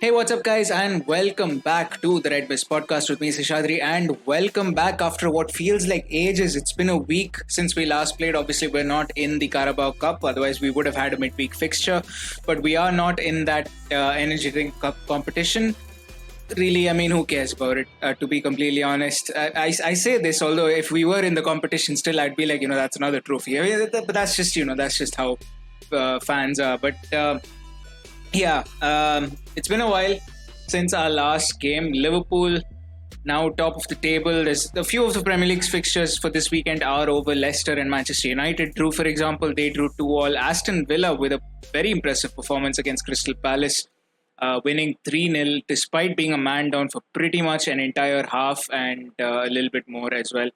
Hey, what's up, guys, and welcome back to the Red Best podcast with me, Seshadri, and welcome back after what feels like ages. It's been a week since we last played. Obviously, we're not in the Carabao Cup, otherwise, we would have had a midweek fixture, but we are not in that Energy Drink Cup competition. Really, I mean, who cares about it? To be completely honest, I say this, although if we were in the competition, still I'd be like, that's another trophy. I mean, but that's just, that's just how fans are. But yeah, it's been a while since our last game. Liverpool now top of the table. There's a few of the Premier League's fixtures for this weekend are over. Leicester and Manchester United drew, for example. They drew 2-2. Aston Villa with a very impressive performance against Crystal Palace, winning 3-0 despite being a man down for pretty much an entire half and a little bit more as well.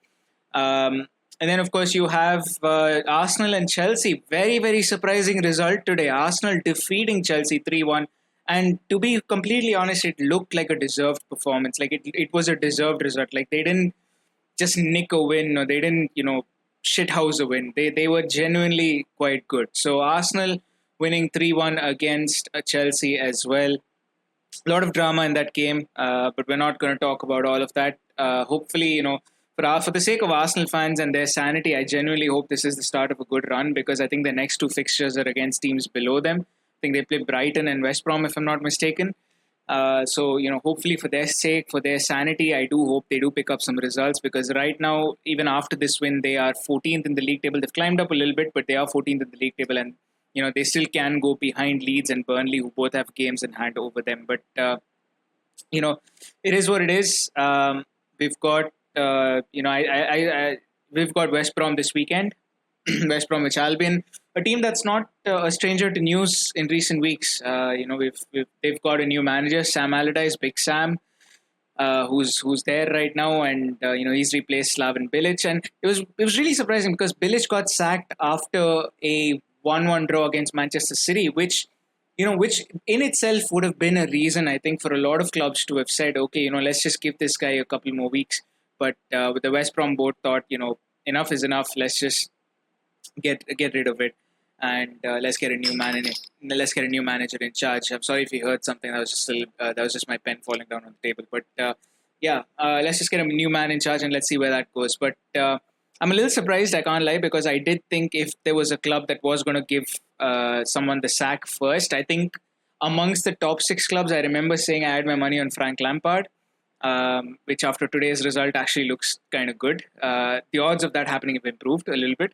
And then, of course, you have Arsenal and Chelsea. Very, very surprising result today. Arsenal defeating Chelsea 3-1. And to be completely honest, it looked like a deserved performance. Like it was a deserved result. Like they didn't just nick a win or they didn't, shithouse a win. They were genuinely quite good. So Arsenal winning 3-1 against Chelsea as well. A lot of drama in that game, but we're not going to talk about all of that. Hopefully, for the sake of Arsenal fans and their sanity, I genuinely hope this is the start of a good run because I think the next two fixtures are against teams below them. I think they play Brighton and West Brom, if I'm not mistaken. So, hopefully for their sake, for their sanity, I do hope they do pick up some results because right now, even after this win, they are 14th in the league table. They've climbed up a little bit, but they are 14th in the league table and, they still can go behind Leeds and Burnley, who both have games in hand over them. But, it is what it is. We've got we've got West Brom this weekend, West Bromwich Albion, a team that's not a stranger to news in recent weeks. They've got a new manager, Sam Allardyce, Big Sam, who's there right now, and he's replaced Slaven Bilic, and it was really surprising because Bilic got sacked after a 1-1 draw against Manchester City, which in itself would have been a reason, I think, for a lot of clubs to have said, okay, let's just give this guy a couple more weeks. But with the West Brom board thought, enough is enough. Let's just get rid of it, and let's get a new let's get a new manager in charge. I'm sorry if you heard something. That was just my pen falling down on the table. But let's just get a new man in charge and let's see where that goes. But I'm a little surprised, I can't lie, because I did think if there was a club that was going to give someone the sack first, I think amongst the top 6 clubs, I remember saying I had my money on Frank Lampard, which after today's result actually looks kind of good. The odds of that happening have improved a little bit.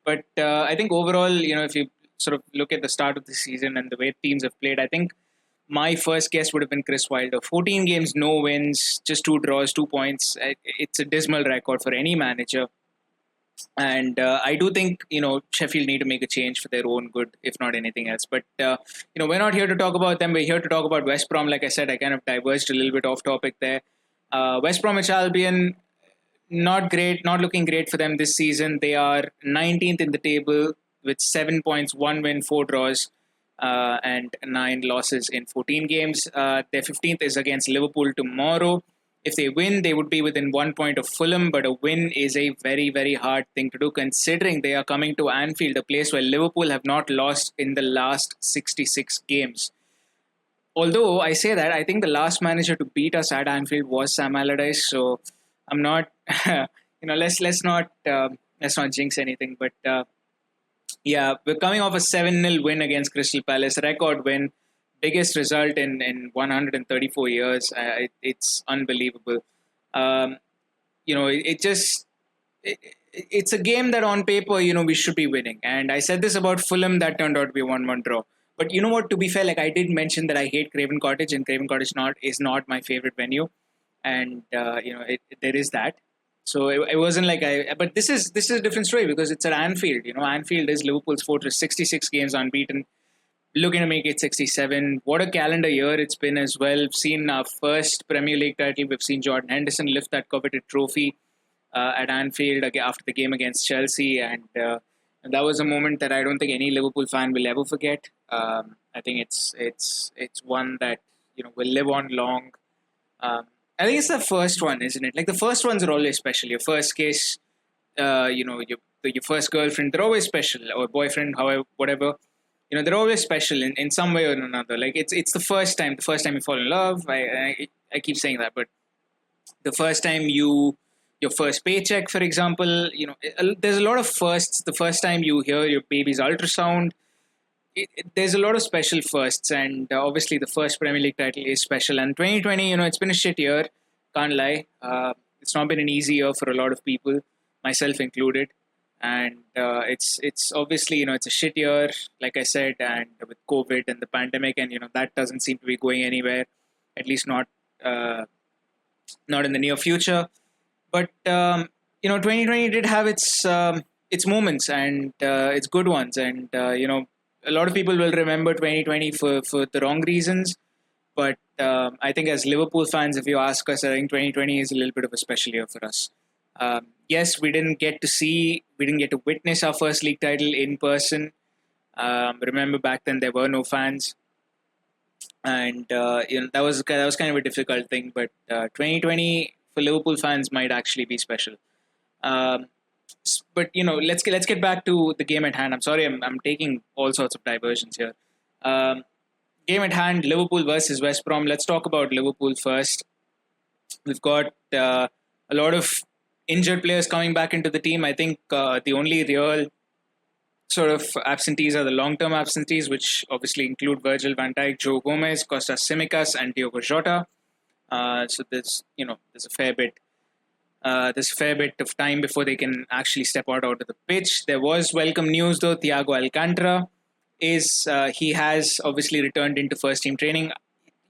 But I think overall, if you sort of look at the start of the season and the way teams have played, I think my first guess would have been Chris Wilder. 14 games, no wins, just 2 draws, 2 points. It's a dismal record for any manager. And I do think, Sheffield need to make a change for their own good, if not anything else. But, we're not here to talk about them. We're here to talk about West Brom. Like I said, I kind of diverged a little bit off topic there. West Bromwich Albion, not great, not looking great for them this season. They are 19th in the table with 7 points, 1 win, 4 draws, and 9 losses in 14 games. Their 15th is against Liverpool tomorrow. If they win, they would be within 1 point of Fulham, but a win is a very, very hard thing to do considering they are coming to Anfield, a place where Liverpool have not lost in the last 66 games. Although I say that, I think the last manager to beat us at Anfield was Sam Allardyce, so I'm not, let's not jinx anything. But we're coming off a 7-0 win against Crystal Palace, record win. Biggest result in 134 years. It's unbelievable. It's a game that on paper, we should be winning. And I said this about Fulham, that turned out to be a 1-1 draw. But you know what, to be fair, like I did mention that I hate Craven Cottage and Craven Cottage is not my favorite venue. And, there is that. So it wasn't like but this is a different story because it's at Anfield. Anfield is Liverpool's fortress, 66 games unbeaten. Looking to make it 67. What a calendar year it's been as well. We've seen our first Premier League title. We've seen Jordan Henderson lift that coveted trophy at Anfield after the game against Chelsea. And that was a moment that I don't think any Liverpool fan will ever forget. I think it's one that will live on long. I think it's the first one, isn't it? Like the first ones are always special. Your first kiss, your first girlfriend, they're always special, or boyfriend, however, whatever. they're always special in some way or another. Like it's the first time you fall in love. I keep saying that, but the first time your first paycheck, for example, there's a lot of firsts. The first time you hear your baby's ultrasound, there's a lot of special firsts, and obviously the first Premier League title is special. And 2020, it's been a shit year, can't lie. It's not been an easy year for a lot of people, myself included. And it's obviously, it's a shit year, like I said, and with COVID and the pandemic, and that doesn't seem to be going anywhere, at least not in the near future. But 2020 did have its moments and its good ones, and a lot of people will remember 2020 for the wrong reasons. But I think as Liverpool fans, if you ask us, I think 2020 is a little bit of a special year for us. Yes, we didn't get to witness our first league title in person. Remember back then there were no fans, and that was kind of a difficult thing. But 2020 for Liverpool fans might actually be special. Um, but let's get back to the game at hand. I'm sorry, I'm taking all sorts of diversions here. Um, Game at hand: Liverpool versus West Brom. Let's talk about Liverpool first. We've got a lot of injured players coming back into the team. I think the only real sort of absentees are the long-term absentees, which obviously include Virgil van Dijk, Joe Gomez, Costas Tsimikas, and Diogo Jota. So there's a fair bit. There's a fair bit of time before they can actually step out onto the pitch. There was welcome news though. Thiago Alcantara he has obviously returned into first team training.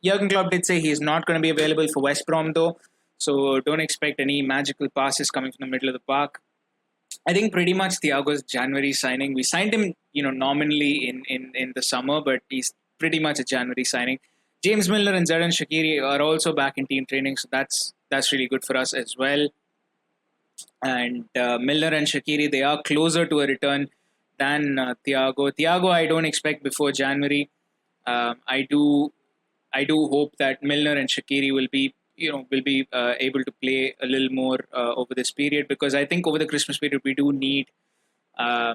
Jurgen Klopp did say he is not going to be available for West Brom though, so don't expect any magical passes coming from the middle of the park. I think pretty much Thiago's January signing. We signed him, nominally in the summer, but he's pretty much a January signing. James Milner and Xherdan Shaqiri are also back in team training, so that's really good for us as well. And Milner and Shaqiri, they are closer to a return than Thiago. Thiago, I don't expect before January. I do hope that Milner and Shaqiri will be able to play a little more over this period, because I think over the Christmas period we do need manpower.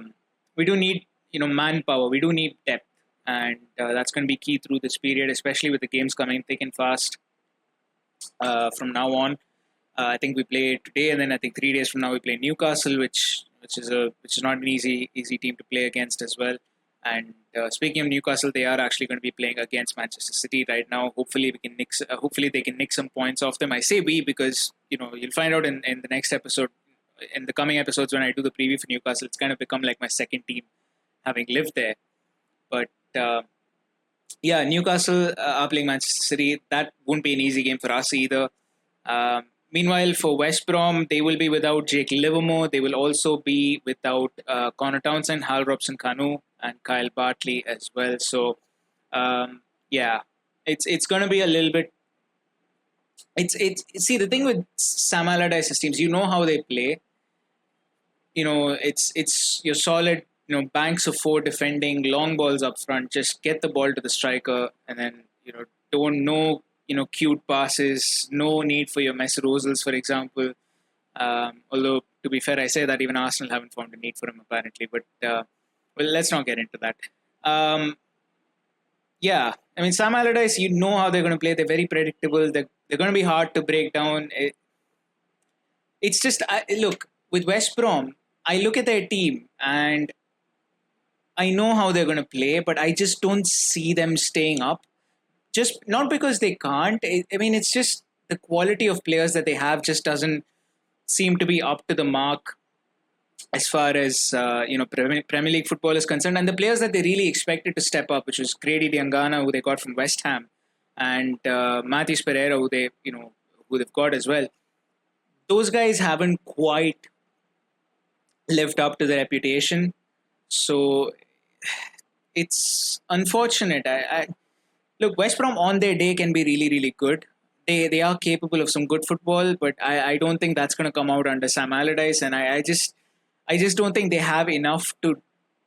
We do need depth, and that's going to be key through this period, especially with the games coming thick and fast from now on. I think we play today, and then I think 3 days from now we play Newcastle, which is not an easy team to play against as well. And speaking of Newcastle, they are actually going to be playing against Manchester City right now. Hopefully they can nick some points off them. I say we because you'll find out in the next episode, in the coming episodes when I do the preview for Newcastle. It's kind of become like my second team, having lived there. But yeah, Newcastle are playing Manchester City. That won't be an easy game for us either. Meanwhile, for West Brom, they will be without Jake Livermore. They will also be without Connor Townsend, Hal Robson-Kanu, and Kyle Bartley as well. So, yeah, it's going to be a little bit. See, the thing with Sam Allardyce's teams, how they play. It's your solid, banks of four defending, long balls up front. Just get the ball to the striker, and then don't know. Cute passes, no need for your Messi Rosals, for example. Although, to be fair, I say that even Arsenal haven't found a need for him, apparently. But, well, let's not get into that. Yeah, I mean, Sam Allardyce, how they're going to play. They're very predictable. They're going to be hard to break down. It's just, look, with West Brom, I look at their team and I know how they're going to play, but I just don't see them staying up. Just not because they can't. I mean, it's just the quality of players that they have just doesn't seem to be up to the mark as far as Premier League football is concerned. And the players that they really expected to step up, which was Grady Diangana, who they got from West Ham, and Mathis Pereira, who they've got as well. Those guys haven't quite lived up to their reputation, so it's unfortunate. Look, West Brom on their day can be really, really good. They are capable of some good football, but I don't think that's going to come out under Sam Allardyce, and I just don't think they have enough to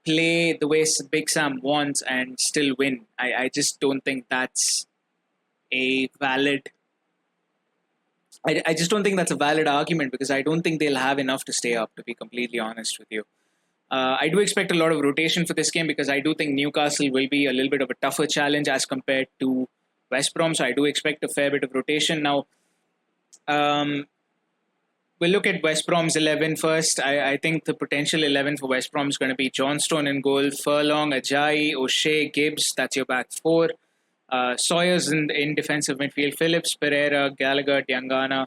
play the way Big Sam wants and still win. I just don't think that's a valid. I just don't think that's a valid argument, because I don't think they'll have enough to stay up, to be completely honest with you. I do expect a lot of rotation for this game because I do think Newcastle will be a little bit of a tougher challenge as compared to West Brom. So I do expect a fair bit of rotation. Now, um, we'll look at West Brom's 11 first. I think the potential 11 for West Brom is going to be Johnstone in goal, Furlong, Ajayi, O'Shea, Gibbs. That's your back four. Sawyer's in defensive midfield, Phillips, Pereira, Gallagher, Diangana,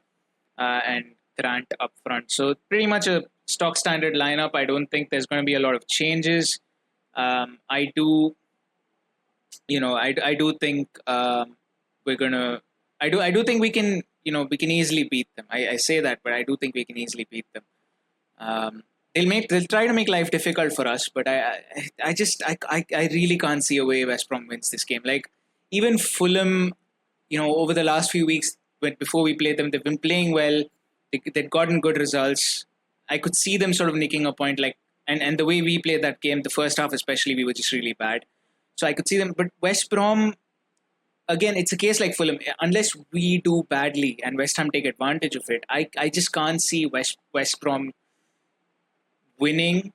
and Grant up front. So pretty much a stock standard lineup. I don't think there's going to be a lot of changes. I do, I do think we're gonna. I do think we can. We can easily beat them. I say that, but I do think we can easily beat them. They'll try to make life difficult for us, but I really can't see a way West Brom wins this game. Like even Fulham, over the last few weeks, before we played them, they've been playing well. They'd gotten good results. I could see them sort of nicking a point, and the way we played that game, the first half especially, we were just really bad. So I could see them, but West Brom, again, it's a case like Fulham. Unless we do badly and West Ham take advantage of it, I just can't see West Brom winning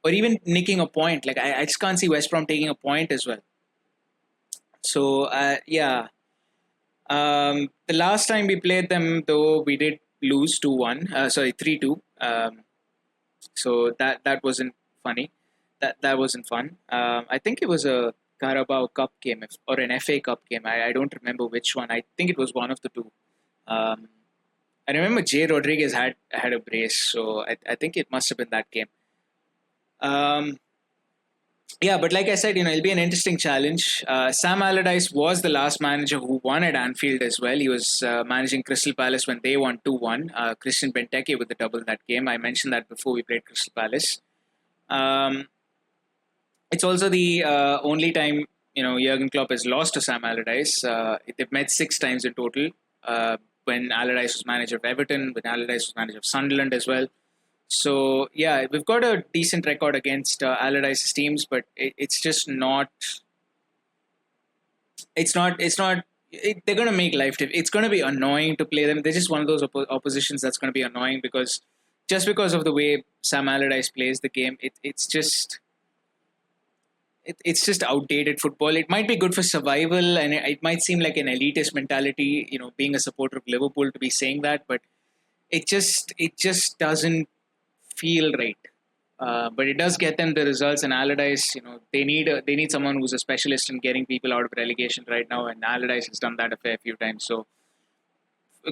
or even nicking a point. Like I just can't see West Brom taking a point as well. So yeah, the last time we played them, though, we did lose 2-1. Sorry, 3-2. So that wasn't funny. That wasn't fun. I think it was a Carabao Cup game or an FA Cup game. I don't remember which one. I think it was one of the two. I remember Jay Rodriguez had a brace, so I think it must have been that game. Yeah, but like I said, it'll be an interesting challenge. Sam Allardyce was the last manager who won at Anfield as well. He was managing Crystal Palace when they won 2-1. Christian Benteke with the double in that game. I mentioned that before we played Crystal Palace. It's also the only time Jurgen Klopp has lost to Sam Allardyce. They've met 6 times in total. When Allardyce was manager of Everton, when Allardyce was manager of Sunderland as well. So yeah, we've got a decent record against Allardyce's teams, but it's just not. It's not. They're going to make life. It's going to be annoying to play them. They're just one of those oppositions that's going to be annoying because of the way Sam Allardyce plays the game. It's just outdated football. It might be good for survival, and it might seem like an elitist mentality. Being a supporter of Liverpool to be saying that, but it just doesn't feel right. But it does get them the results. And Allardyce, they need someone who's a specialist in getting people out of relegation right now. And Allardyce has done that a fair few times. So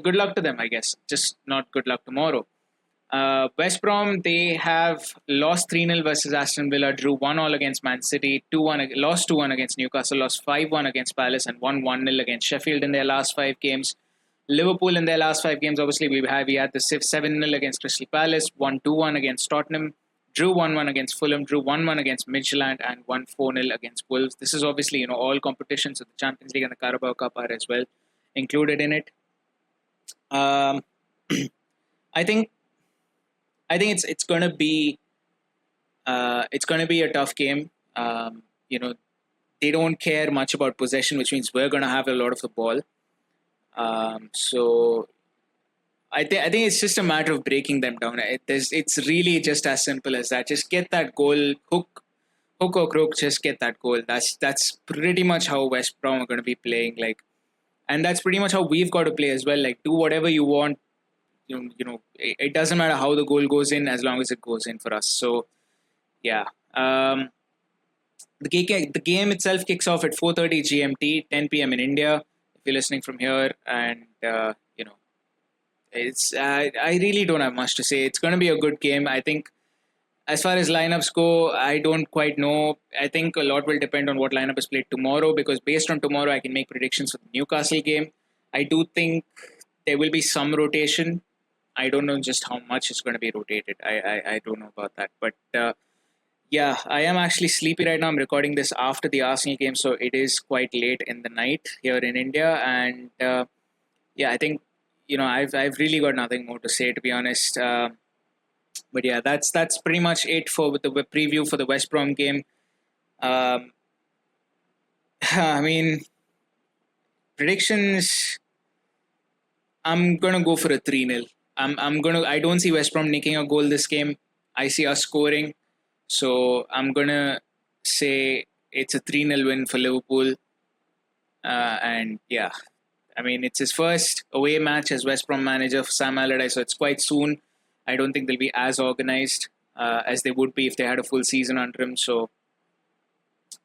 good luck to them, I guess. Just not good luck tomorrow. West Brom, they have lost 3-0 versus Aston Villa, drew 1-1 against Man City, lost 2-1 against Newcastle, lost 5-1 against Palace, and won 1-0 against Sheffield in their last 5 games. Liverpool in their last 5 games, obviously we had the 7-0 against Crystal Palace, won 2-1 against Tottenham, drew 1-1 against Fulham, drew 1-1 against Midtjylland, and won 4-0 against Wolves. This is obviously, all competitions of the Champions League and the Carabao Cup are as well included in it. I think it's going to be a tough game. They don't care much about possession, which means we're going to have a lot of the ball. So I think it's just a matter of breaking them down. It's really just as simple as that. Just get that goal, hook or crook. Just get that goal. That's pretty much how West Brom are going to be playing. And that's pretty much how we've got to play as well. Do whatever you want. It doesn't matter how the goal goes in as long as it goes in for us. So yeah. The game itself kicks off at 4:30 GMT, 10 p.m. in India. If you're listening from here, and it's I really don't have much to say. It's going to be a good game. I think as far as lineups go, I don't quite know. I think a lot will depend on what lineup is played tomorrow, because based on tomorrow, I can make predictions for the Newcastle game. I do think there will be some rotation. I don't know just how much is going to be rotated. I don't know about that. But yeah, I am actually sleepy right now. I'm recording this after the Arsenal game, so it is quite late in the night here in India. And yeah, I think I've really got nothing more to say, to be honest. But yeah, that's pretty much it for the preview for the West Brom game. I mean, predictions. I'm gonna go for a 3-0. I don't see West Brom nicking a goal this game. I see us scoring. So I'm going to say it's a 3-0 win for Liverpool. And yeah, I mean, it's his first away match as West Brom manager for Sam Allardyce, so it's quite soon. I don't think they'll be as organised as they would be if they had a full season under him. So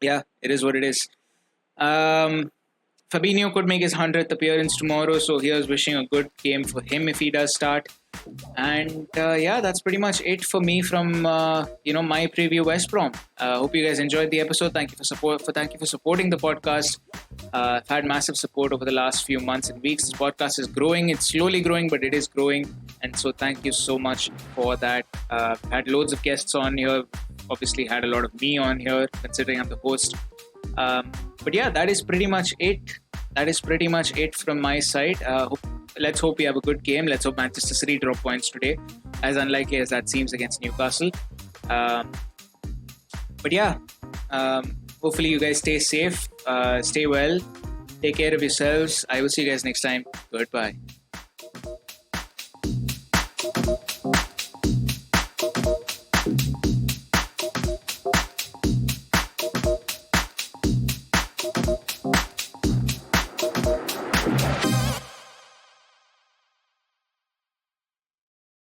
yeah, it is what it is. Fabinho could make his 100th appearance tomorrow, so here's wishing a good game for him if he does start. And yeah, that's pretty much it for me from my preview West Brom. Hope you guys enjoyed the episode. Thank you for supporting the podcast. I've had massive support over the last few months and weeks. This podcast is growing. It's slowly growing, but it is growing. And so thank you so much for that. Had loads of guests on here. Obviously had a lot of me on here, considering I'm the host. But yeah, that is pretty much it. That is pretty much it from my side. Let's hope we have a good game. Let's hope Manchester City drop points today, as unlikely as that seems against Newcastle. But yeah, hopefully you guys stay safe, stay well, take care of yourselves. I will see you guys next time. Goodbye.